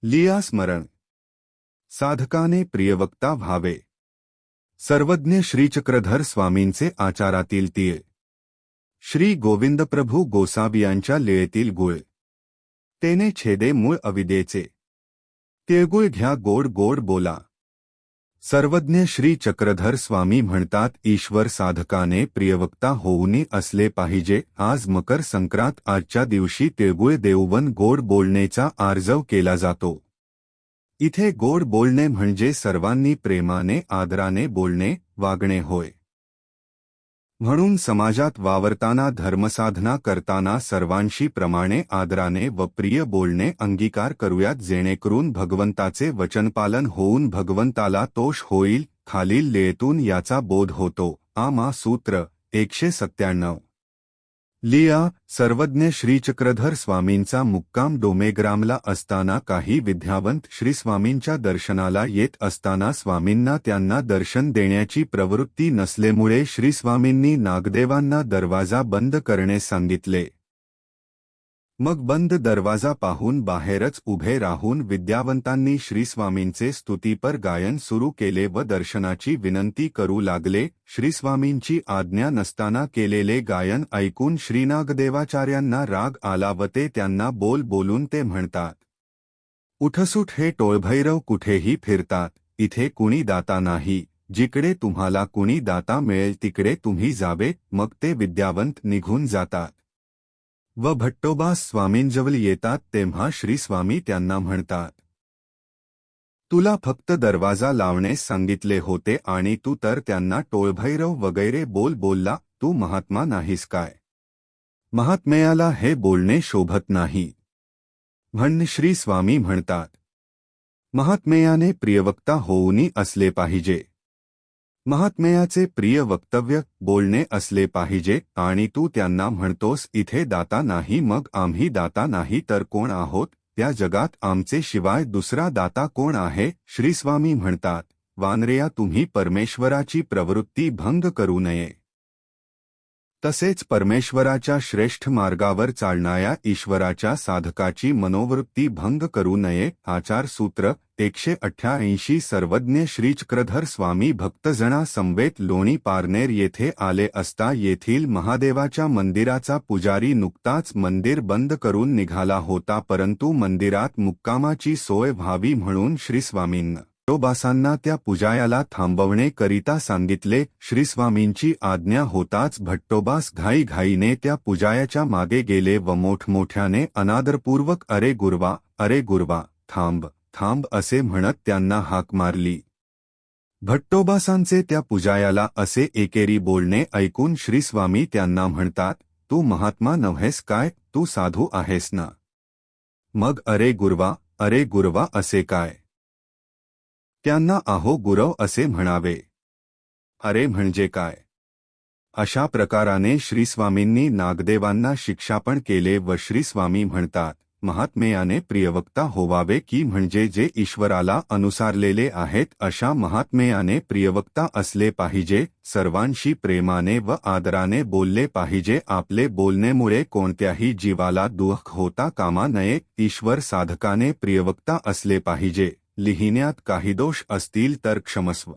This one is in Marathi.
लिया स्मरण साधकाने प्रियवक्ता व्हावे। सर्वज्ञ श्रीचक्रधर स्वामींचे आचारातील तीळ। श्री गोविंदप्रभू गोसावी यांच्या लीळेतील गुळ। तेने छेदे मूळ अविद्येचे। तिळगुळ घ्या गोड गोड बोला। सर्वज्ञ श्री चक्रधर स्वामी म्हणतात, ईश्वर साधकाने प्रियवक्ता होऊनी असले पाहिजे। आज मकर संक्रांत, आजच्या दिवशी तिळगुळ देऊन गोड बोलण्याचा आर्जव केला जातो। इथे गोड बोलणे म्हणजे सर्वांनी प्रेमाने आदराने बोलणे, वागणे होय। म्हणून समाजात वावरताना, धर्मसाधना करताना सर्वांशी प्रमाणे आदराने व प्रिय बोलणे अंगीकार करूयात, जेणेकरून भगवंताचे वचनपालन होऊन भगवंताला तोष होईल। खालील लीळेतून याचा बोध होतो। आमा सूत्र 197। लिया सर्वज्ञ श्रीचक्रधर स्वामींचा मुक्काम डोमेग्रामला असताना काही विद्यावंत श्रीस्वामींच्या दर्शनाला येत असताना स्वामींना त्यांना दर्शन देण्याची प्रवृत्ती नसल्यामुळे श्रीस्वामींनी नागदेवांना दरवाजा बंद करणे सांगितले। मग बंद दरवाजा पाहून बाहेरच उभे राहून विद्यावंतांनी श्रीस्वामींचे स्तुतीपर गायन सुरू केले व दर्शनाची विनंती करू लागले। श्रीस्वामींची आज्ञा नसताना केलेले गायन ऐकून श्रीनागदेवाचार्यांना राग आला व ते त्यांना बोल बोलून ते म्हणतात, उठसूट हे टोळभैरव कुठेही फिरतात, इथे कुणी दाता नाही, जिकडे तुम्हाला कुणी दाता मिळेल तिकडे तुम्ही जावे। मग ते विद्यावंत निघून जातात व भट्टोबा स्वामींजवळ येतात, तेव्हा श्रीस्वामी त्यांना म्हणतात, तुला फक्त दरवाजा लावण्यास सांगितले होते आणि तू तर त्यांना टोळभैरव वगैरे बोल बोलला, तू महात्मा नाहीस काय? महात्म्याला हे बोलणे शोभत नाही। म्हणून श्रीस्वामी म्हणतात, महात्म्याने प्रियवक्ता होऊनी असले पाहिजे। महात्म्याचे प्रिय वक्तव्य बोलणे असले पाहिजे आणि तू त्यांना म्हणतोस इथे दाता नाही, मग आम्ही दाता नाही तर कोण आहोत? त्या जगात आमचे शिवाय दुसरा दाता कोण आहे? श्रीस्वामी म्हणतात, वानरेया, तुम्ही परमेश्वराची प्रवृत्ती भंग करू नये। तसेच परमेश्वराच्या श्रेष्ठ मार्गावर चालणाऱ्या ईश्वराच्या साधकाची मनोवृत्ती भंग करू नये। आचार सूत्र 188। सर्वज्ञ श्रीचक्रधर स्वामी भक्तजना समवेत लोणी पारनेर येथे आले असता येथील महादेवाच्या मंदिराचा पुजारी नुकताच मंदिर बंद करून निघाला होता, परंतु मंदिरात मुक्कामाची सोय व्हावी म्हणून श्रीस्वामींना भट्टोबासांना त्या पुजायाला थांबवणे करिता सांगितले। श्रीस्वामींची आज्ञा होताच भट्टोबास घाईघाईने त्या पुजायाच्या मागे गेले व मोठमोठ्याने अनादरपूर्वक अरे गुरवा, थांब थांब असे म्हणत त्यांना हाक मारली। भट्टोबासांचे त्या पुजायाला असे एकेरी बोलणे ऐकून श्रीस्वामी त्यांना म्हणतात, तू महात्मा नव्हेस काय? तू साधू आहेस ना? मग अरे गुरवा असे काय? त्यांना आहो गुरव असे म्हणावे। अरे म्हणजे काय? अशा प्रकाराने श्रीस्वामींनी नागदेवांना शिक्षापण केले व श्रीस्वामी म्हणतात, महात्म्याने प्रियवक्ता होवावे की म्हणजे जे ईश्वराला अनुसारलेले आहेत अशा महात्म्याने प्रियवक्ता असले पाहिजे। सर्वांशी प्रेमाने व आदराने बोलले पाहिजे। आपले बोलण्यामुळे कोणत्याही जीवाला दुःख होता कामा नये। ईश्वर साधकाने प्रियवक्ता असले पाहिजे। लिहिण्यात काही दोष असतील तर क्षमस्व।